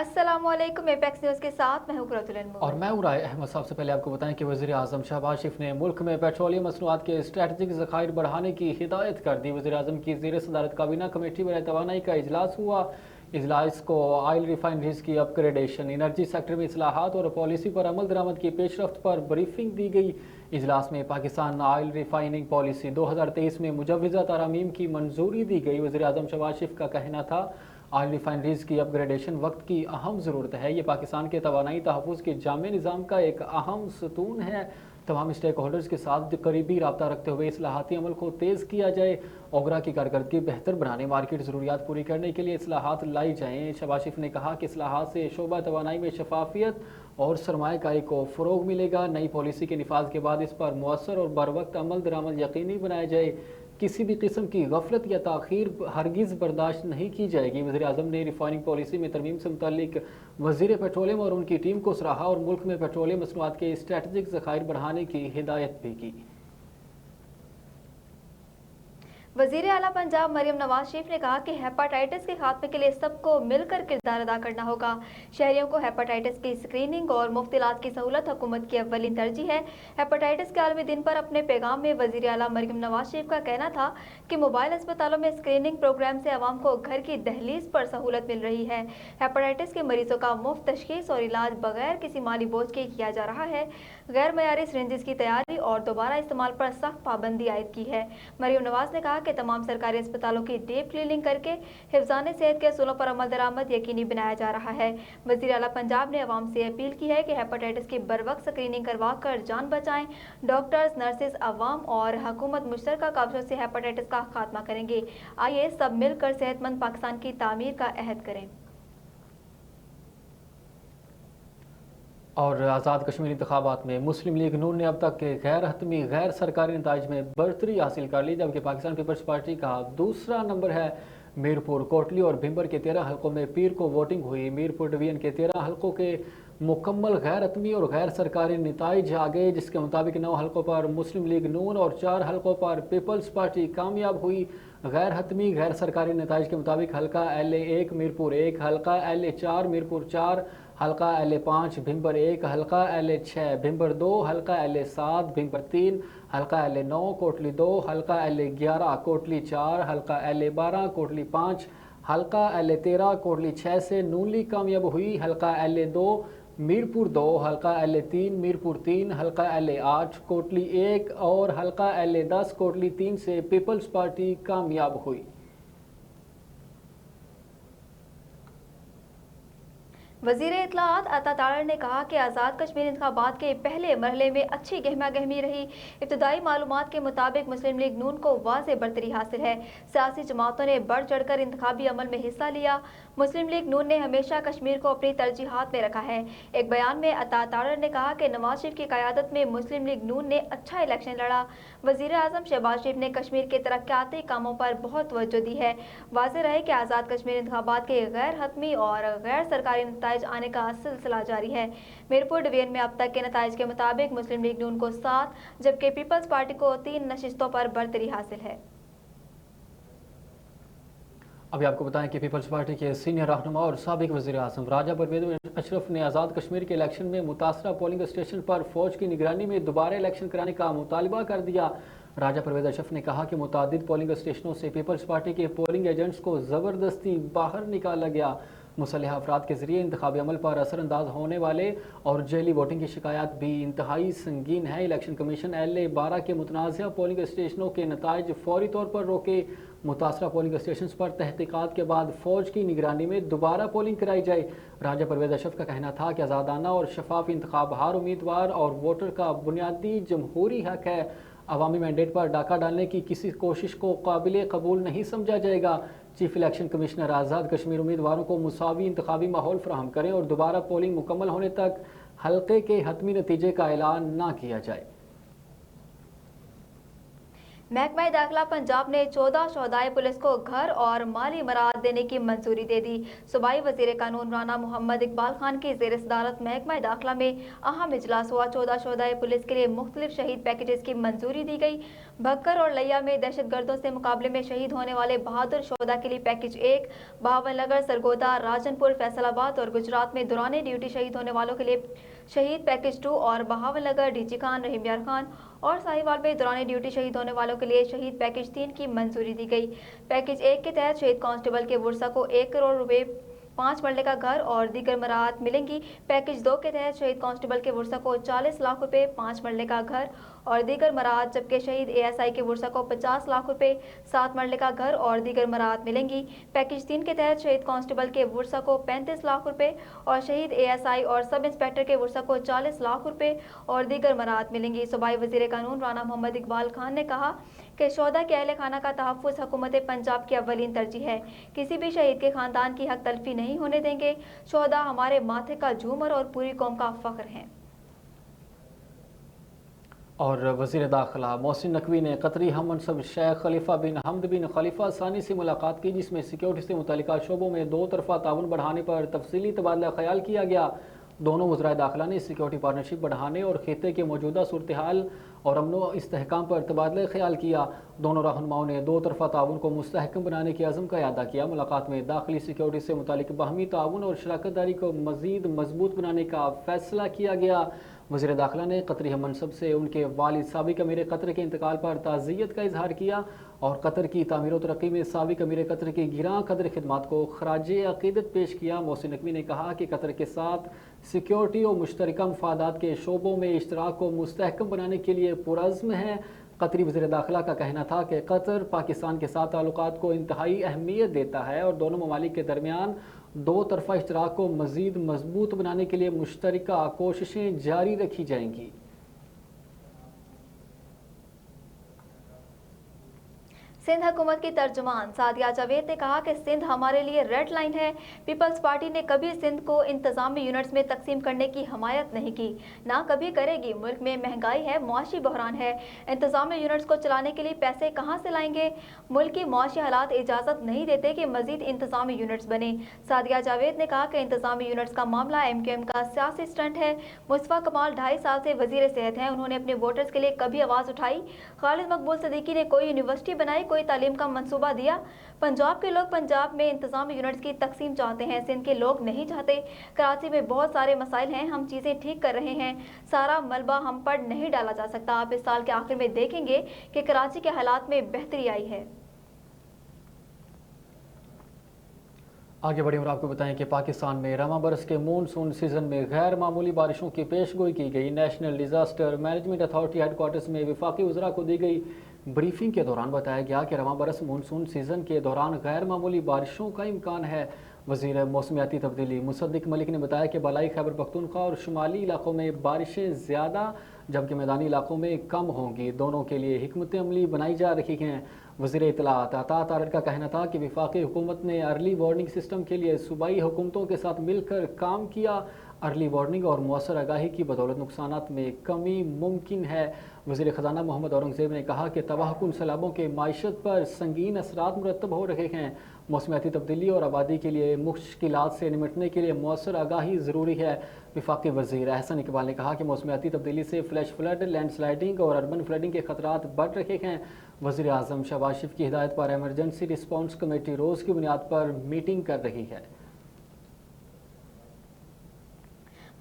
अस्सलाम वालेकुम। Apex news के साथ मैं हूं कुरतुल अनमोल। और मैं हूं राय अहमद। सबसे पहले आपको बताएं कि वज़ीर आज़म शहबाज शरीफ ने मुल्क में पेट्रोलियम मसनूआत के स्ट्रेटजिक ज़खायर बढ़ाने की हिदायत कर दी। वज़ीर आज़म की ज़ेर सदारत काबीना कमेटी बराए तवानाई का इजलास हुआ। इजलास को ऑयल रिफाइनरीज की अपग्रेडेशन, एनर्जी सेक्टर में इस्लाहात और पॉलिसी पर अमल दरामद की पेशरफ्त पर ब्रीफिंग दी गई। इजलास में पाकिस्तान ऑयल रिफाइनिंग पॉलिसी 2023 में मुजव्वज़ा तरामीम की मंजूरी दी गई। वज़ीर आज़म शहबाज शरीफ का कहना था ऑयल रिफाइनरीज की अपग्रेडेशन वक्त की अहम ज़रूरत है। ये पाकिस्तान के तवानाई तहफ़्फ़ुज़ के जामे निज़ाम का एक अहम सतून है। तमाम स्टेक होल्डर्स के साथ करीबी रब्ता रखते हुए इस्लाहाती अमल को तेज़ किया जाए। ओगरा की कारकर्दगी बेहतर बनाने, मार्केट ज़रूरियात पूरी करने के लिए इस्लाहात लाई जाएँ। शहबाज शरीफ ने कहा कि इस्लाहात से शोबा तवानाई में शफाफियत और सरमायाकारी को फ़रोग़ मिलेगा। नई पॉलिसी के निफाज के बाद इस पर मौसर और बर वक्त अमल दरामद यकीनी बनाया जाए। किसी भी किस्म की गफलत या ताख़ीर हरगिज़ बर्दाश्त नहीं की जाएगी। वज़ीर आज़म ने रिफाइनिंग पॉलिसी में तरमीम से मुतल्लिक वज़ीर पेट्रोलियम और उनकी टीम को सराहा और मुल्क में पेट्रोलियम मसनूआत के स्ट्रेटजिक ज़खायर बढ़ाने की हिदायत भी की। वज़ीर आला पंजाब मरियम नवाज शरीफ ने कहा कि हेपाटाइटिस के खात्मे के लिए सबको मिलकर किरदार अदा करना होगा। शहरियों को हेपाटाइटिस की स्क्रीनिंग और मुफ्त इलाज की सहूलत हुकूमत की अव्वलीन तरजीह है। हेपाटाइटिस के आलमी दिन पर अपने पैगाम में वज़ीर आला मरियम नवाज शरीफ का कहना था कि मोबाइल अस्पतालों में स्क्रीनिंग प्रोग्राम से आवाम को घर की दहलीज पर सहूलत मिल रही है। हेपाटाइटिस के मरीजों का मुफ्त तशखीस और इलाज बगैर किसी माली बोझ के किया जा रहा है। गैर मयारी सिरिंजेस की तैयारी और दोबारा इस्तेमाल पर सख्त पाबंदी आयद की है। मरियम नवाज ने कहा कि तमाम सरकारी अस्पतालों की डीप क्लीनिंग करके हिफ्ज़ाने सेहत के असूलों पर अमल दरामद यकीनी बनाया जा रहा है। वज़ीर आला पंजाब ने अवाम से अपील की है कि हेपाटाइटिस की बरवक्त स्क्रीनिंग करवा कर जान बचाएं। डॉक्टर्स, नर्सेज, अवाम और हुकूमत मुश्तरका कावशों से हेपाटाइटिस का खात्मा करेंगे। आइए सब मिलकर सेहतमंद पाकिस्तान की तामीर का अहद करें। और आज़ाद कश्मीर इंतखाबात में मुस्लिम लीग नून ने अब तक के गैर हतमी गैर सरकारी नताइज में बरतरी हासिल कर ली, जबकि पाकिस्तान पीपल्स पार्टी का दूसरा नंबर है। मीरपुर, कोटली और भिंबर के 13 हलकों में पीर को वोटिंग हुई। मीरपुर डिवीजन के 13 हलकों के मुकम्मल गैर हतमी और गैर सरकारी नताइज आ गए, जिसके मुताबिक 9 हलकों पर मुस्लिम लीग नून और 4 हलकों पर पीपल्स पार्टी कामयाब हुई। गैर हतमी गैर सरकारी नताइज के मुताबिक हल्का LA1 मीरपुर 1, हल्का LA4 मीरपुर 4, हल्का LA5 भिंबर 1, हल्का LA6 भिंबर 2, हल्का LA7 भिंबर 3, हल्का LA9 कोटली 2, हल्का LA11 कोटली 4, हल्का LA12 कोटली 5, हल्का LA13 कोटली 6 से नून लीग कामयाब हुई। हल्का LA2 मीरपुर 2, हल्का LA3 मीरपुर 3, हल्का LA8 कोटली 1 और हल्का LA10 कोटली 3 से पीपल्स पार्टी कामयाब हुई। वज़ीर इत्तलाआत अता तारड़ ने कहा कि आज़ाद कश्मीर इंतखाबात के पहले मरहले में अच्छी गहमा गहमी रही। इब्तदाई मालूमात के मुताबिक मुस्लिम लीग नून को वाज़ेह बरतरी हासिल है। सियासी जमातों ने बढ़ चढ़ कर इंतखाबी अमल में हिस्सा लिया। मुस्लिम लीग नून ने हमेशा कश्मीर को अपनी तरजीहात में रखा है। एक बयान में अता तारड़ ने कहा कि नवाज शरीफ की क़यादत में मुस्लिम लीग नून ने अच्छा इलेक्शन लड़ा। वज़ीर आज़म शहबाज शरीफ ने कश्मीर के तरक्याती कामों पर बहुत तवज्जो दी है। वाज़ेह रहे कि आज़ाद कश्मीर इंतखाबात के गैर हतमी और गैर सरकारी नताइज आने का सिलसिला जारी है। मीरपुर डिवीजन में अब तक के नताइज के मुताबिक मुस्लिम लीग नून को 7 जबकि पीपल्स पार्टी को 3 नशिस्तों पर बरतरी हासिल है। अभी आपको बताएं कि पीपल्स पार्टी के सीनियर रहनुमा और साबिक वज़ीर आज़म राजा परवेज़ अशरफ ने आज़ाद कश्मीर के इलेक्शन में मुतासरा पोलिंग स्टेशन पर फौज की निगरानी में दोबारा इलेक्शन कराने का मुतालबा कर दिया। राजा परवेज़ अशरफ ने कहा कि मुतादिद पोलिंग स्टेशनों से पीपल्स पार्टी के पोलिंग एजेंट्स को ज़बरदस्ती बाहर निकाला गया। मुसल्लह अफराद के जरिए इंतखाबी अमल पर असरअंदाज होने वाले और जेली वोटिंग की शिकायत भी इंतहाई संगीन है। इलेक्शन कमीशन LA12 के मुतनाज़ा पोलिंग स्टेशनों के नताइज फौरी तौर पर रोके। मुतासरा पोलिंग स्टेशन पर तहकीकात के बाद फौज की निगरानी में दोबारा पोलिंग कराई जाए। राजा परवेज़ अशरफ का कहना था कि आज़ादाना और शफाफ इंतखाब हर उम्मीदवार और वोटर का बुनियादी जमहूरी हक है। अवामी मैंडेट पर डाका डालने की किसी कोशिश को काबिल कबूल नहीं समझा जाएगा। Chief election commissioner Azad Kashmir उम्मीदवारों को मुसावी इंतखाबी माहौल फराहम करें और दोबारा पोलिंग मुकम्मल होने तक हल्के के हतमी नतीजे का ऐलान ना किया जाए। महकमा दाखिला पंजाब ने 14 शोहदाए पुलिस को घर और माली इमरात देने की मंजूरी दे दी। सूबाई वजीर कानून राना मोहम्मद इकबाल खान की ज़ेर सदारत महकमा दाखिला में अहम इजलास हुआ। 14 शोहदाए पुलिस के लिए मुख्तलिफ शहीद पैकेजेस की मंजूरी दी गई। भक्कर और लिया में दहशत गर्दों से मुकाबले में शहीद होने वाले बहादुर शोहदा के लिए पैकेज 1, बहावलनगर, सरगोदा, राजनपुर, फैसलाबाद और गुजरात में दौरान ड्यूटी शहीद होने वालों के लिए शहीद पैकेज 2 और बहावलनगर, डीजी खान, रहीम यार खान और साहिवाल में दौरान ड्यूटी शहीद होने वालों के लिए शहीद पैकेज 3 की मंजूरी दी गई। पैकेज 1 के तहत शहीद कांस्टेबल के वर्सा को 1 करोड़ रुपए, 5 मरले का घर और दीगर मराहत मिलेंगी। पैकेज 2 के तहत शहीद कांस्टेबल के वर्सा को 40 लाख रुपए, 5 मरले का घर और दीगर मराहत, जबकि शहीद एएसआई के वर्सा को 50 लाख रुपए, 7 मरले का घर और दीगर मराहत मिलेंगी। पैकेज 3 के तहत शहीद कांस्टेबल के वर्सा को 35 लाख रुपए और शहीद एएसआई और सब इंस्पेक्टर के वर्सा को 40 लाख रुपए और दीगर मराहत मिलेंगी। सूबाई वजीर कानून राना मोहम्मद इकबाल खान ने कहा कि शोहदा के अहले खाना का तहफ़्फ़ुज़ हुकूमत पंजाब की अव्वलीन तरजीह है। किसी भी शहीद के खानदान की हक तलफी नहीं होने देंगे। शोहदा हमारे माथे का झूमर और पूरी कौम का फ़ख्र हैं। और वज़ीर दाखिला मोहसिन नकवी ने कतरी हम मनसब शेख खलीफा बिन हमद बिन खलीफा सानी से मुलाकात की, जिसमें सिक्योरिटी से मुतल्लिका शोबों में 2 तरफ़ा ताउन बढ़ाने पर तफसीली तबादला ख्याल किया गया। दोनों वज़राए दाखिला ने सिक्योरिटी पार्टनरशिप बढ़ाने और खित्ते के मौजूदा सूरत हाल और अमन इस्तेहकाम पर तबादला ख्याल किया। दोनों रहनुमाओं ने 2 तरफ़ा ताउन को मुस्तहकम बनाने के अज़म का इआदा किया। मुलाकात में दाखिली सिक्योरिटी से मुतालिक बाहमी ताउन और शराकत दारी को मज़ीद मजबूत बनाने का फैसला किया गया। वज़ीर दाखिला ने कतरी हम मनसब से उनके वालिद साबिक़ अमीर कतर के इंतकाल पर ताज़ियत का इजहार किया और कतर की तामीर व तरक्की में साबिक़ अमीर कतर की गिरां कदर खिदमात को खराज अक़ीदत पेश किया। मोहसिन नकवी ने कहा कि कतर के साथ सिक्योरिटी और मुश्तरका मफादात के शोबों में इश्तराक को मुस्तहकम बनाने के लिए पुरज़्म है। कतरी वज़ीर दाखिला का कहना था कि कतर पाकिस्तान के साथ ताल्लुकात को इंतहाई अहमियत देता है और दोनों ममालिक के दरमियान 2 तरफ़ा इश्तराक को मज़ीद मजबूत बनाने के लिए मुश्तरका कोशिशें जारी रखी जाएंगी। सिंध हुकूमत की तर्जुमान सादिया जावेद ने कहा कि सिंध हमारे लिए रेड लाइन है। पीपल्स पार्टी ने कभी सिंध को इंतजामी यूनिट्स में तकसीम करने की हमायत नहीं की, ना कभी करेगी। मुल्क में महंगाई है, मुआशी बहरान है, इंतजामी यूनिट्स को चलाने के लिए पैसे कहाँ से लाएंगे? मुल्क की मुआशी हालात इजाज़त नहीं देते कि मजीद इंतजामी यूनिट्स बने। सादिया जावेद ने कहा कि इंतजामी यूनिट्स का मामला MQM का सियासी स्टंट है। मुस्तफा कमाल 2.5 साल से वजीर सेहत हैं, उन्होंने अपने वोटर्स के लिए कभी आवाज़ उठाई? खालिद मकबूल सदीकी ने कोई यूनिवर्सिटी बनाई, कोई तालीम का मंसूबा दिया? पंजाब के लोग पंजाब में इंतजामी यूनिट्स की तकसीम चाहते हैं, सिंध के लोग नहीं चाहते। कराची में बहुत सारे मसाइल हैं, हम चीज़ें ठीक कर रहे हैं, सारा मलबा हम पर नहीं डाला जा सकता। आप इस साल के आखिर में देखेंगे कि कराची के हालात में बेहतरी आई है। आगे बढ़े और आपको बताएं कि पाकिस्तान में रवां बरस के मानसून सीजन में गैर मामूली बारिशों की पेशगोई की गई। National disaster management authority headquarters में वफाकी वज़रा को दी गई ब्रीफिंग के दौरान बताया गया कि रवां बरस मानसून सीजन के दौरान गैर मामूली बारिशों का इम्कान है। वज़ीर मौसमियाती तब्दीली मुसद्दिक मलिक ने बताया कि बलाई खैबर पख्तूनख्वा और शुमाली इलाकों में बारिशें ज़्यादा जबकि मैदानी इलाकों में कम होंगी। दोनों के लिए हिकमत अमली बनाई जा रही हैं। वज़ीर इत्तलात अता तारड़ का कहना था कि वफाकी हुकूमत ने अर्ली वार्निंग सिस्टम के लिए सूबाई हुकूमतों के साथ मिलकर काम किया। अर्ली वार्निंग और मौसर आगाही की बदौलत नुकसानात में कमी मुमकिन है। वज़ीर ख़जाना मोहम्मद औरंगज़ेब ने कहा कि तबाहकुन सैलाबों के माइशत पर संगीन असरात मुरतब हो रहे हैं। मौसमियाती तब्दीली और आबादी के लिए मुश्किलात से निमटने के लिए मौसर आगाही ज़रूरी है। वफाकी वज़ीर अहसन इकबाल ने कहा कि मौसमियाती तब्दीली से फ्लैश फ्लड, लैंडस्लाइडिंग और अर्बन फ्लडिंग के खतरात बढ़ रहे हैं। वज़ीर आज़म शहबाज शरीफ की हिदायत पर एमरजेंसी रिस्पॉन्स कमेटी रोज़ की बुनियाद पर मीटिंग कर रही है।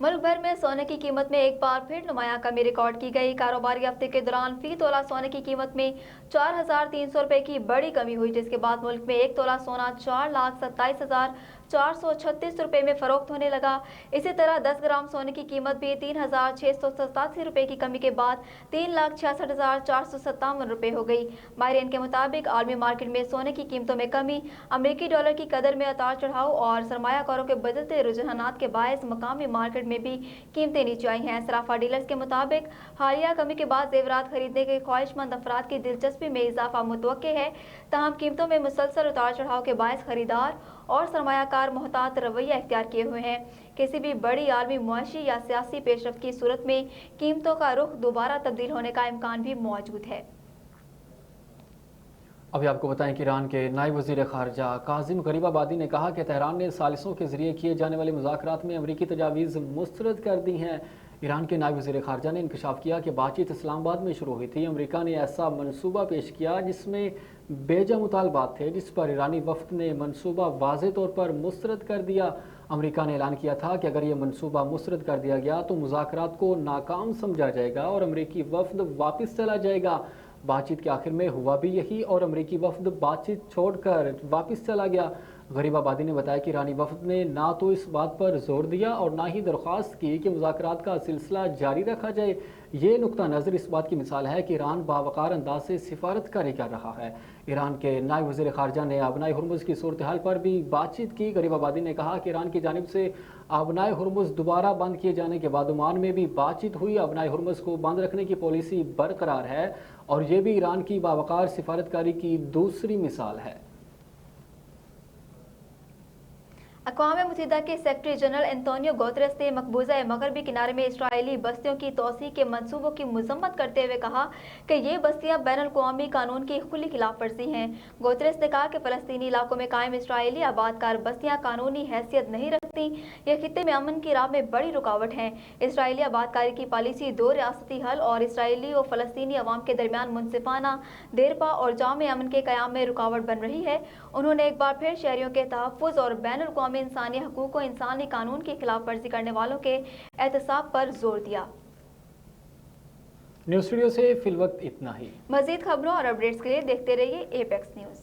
मुल्क भर में सोने की कीमत में एक बार फिर नुमाया कमी रिकॉर्ड की गई। कारोबारी हफ्ते के दौरान फी तोला सोने की कीमत में 4,300 रुपये की बड़ी कमी हुई, जिसके बाद मुल्क में 1 तोला सोना 4,27,436 रुपये में फरोख्त होने लगा। इसी तरह 10 ग्राम सोने की कीमत भी 3,687 रुपये की कमी के बाद 3,66,457 रुपये हो गई। माहिरीन के मुताबिक आलमी मार्केट में सोने की कीमतों में कमी, अमरीकी डॉलर की कदर में उतार चढ़ाव और सरमायाकारों के बदलते रुझानात के बायस मकामी मार्केट में भी कीमतें नीचे आई हैं। सराफा डीलर्स के मुताबिक हालिया कमी के बाद जेवरात खरीदने के ख्वाहिशमंद अफराद की दिलचस्पी में इजाफा मुतवक्के है। ताहम कीमतों में मुसलसल उतार चढ़ाव के बायस खरीदार और सरमायाकार मोहतात रवैया इख्तियार किए हुए हैं। किसी भी बड़ी आलमी मुआशी या सियासी पेशरफ्त की सूरत में कीमतों का रुख दोबारा तब्दील होने का इम्कान भी मौजूद है। अभी आपको बताएं कि ईरान के नायब वज़ीर ख़ारजा काज़िम गरीबाबादी ने कहा कि तेहरान ने सालिसों के ज़रिए किए जाने वाले मुज़ाकरात में अमरीकी तजावीज़ मुस्तरद कर दी हैं। ईरान के नायब वज़ीर ख़ारजा ने इंकशाफ किया कि बातचीत इस्लामाबाद में शुरू हुई थी। अमरीका ने ऐसा मनसूबा पेश किया जिसमें बेजा मुतालबात थे, जिस पर ईरानी वफ़द ने मनसूबा वाज़े तौर पर मुस्तरद कर दिया। अमरीका ने ऐलान किया था कि अगर ये मनसूबा मुस्तरद कर दिया गया तो मुज़ाकरात को नाकाम समझा जाएगा और अमरीकी वफ़द वापस चला जाएगा। बातचीत के आखिर में हुआ भी यही और अमरीकी वफ़द बातचीत छोड़कर वापस चला गया। गरीबाबादी ने बताया कि ईरानी वफ़द ने ना तो इस बात पर जोर दिया और ना ही दरख्वास्त की कि मुज़ाकरात का सिलसिला जारी रखा जाए। ये नुक्ता नज़र इस बात की मिसाल है कि ईरान बावकार अंदाज से सिफारतकारी कर रहा है। ईरान के नायब वज़ीर ख़ारजा ने आबनाए हुर्मुज़ की सूरत हाल पर भी बातचीत की। गरीबाबादी ने कहा कि ईरान की जानिब से आबनाए हुर्मुज़ दोबारा बंद किए जाने के बाद ओमान में भी बातचीत हुई। आबनाए हुर्मुज़ को बंद रखने की पॉलिसी बरकरार है और ये भी ईरान की बावकार सिफारतकारी की दूसरी मिसाल है। अक़वाम मुत्तहिदा के सेक्रेटरी जनरल एंटोनियो गुतेरेस ने मकबूजा मगरबी किनारे में इसराइली बस्तियों की तोसी के मंसूबों की मजम्मत करते हुए कहा कि ये बस्तियां बैनुल-अक़वामी कानून की खुली खिलाफ वर्जी हैं। गुतेरेस ने कहा कि फ़लस्तीनी इलाकों में कायम इसराइली आबादकार बस्तियां कानूनी हैसियत नहीं रखती, ये खित्ते में अमन की राह में बड़ी रुकावट हैं। इसराइली आबादकारी की पॉलिसी दो रियासती हल और इसराइली और फ़लस्तीनी अवाम के दरमियान मुनसिफाना, देरपा और जामे अमन के क़याम में रुकावट बन रही है। उन्होंने एक बार फिर शहरियों के तहफ़्फ़ुज़ और बैनुल-अक़वामी इंसानी हकूक़ और इंसानी कानून की खिलाफ वर्जी करने वालों के एहतसाब पर जोर दिया। न्यूज़ स्टूडियो से फिलवक्त इतना ही। मज़ीद खबरों और अपडेट्स के लिए देखते रहिए एपेक्स न्यूज़।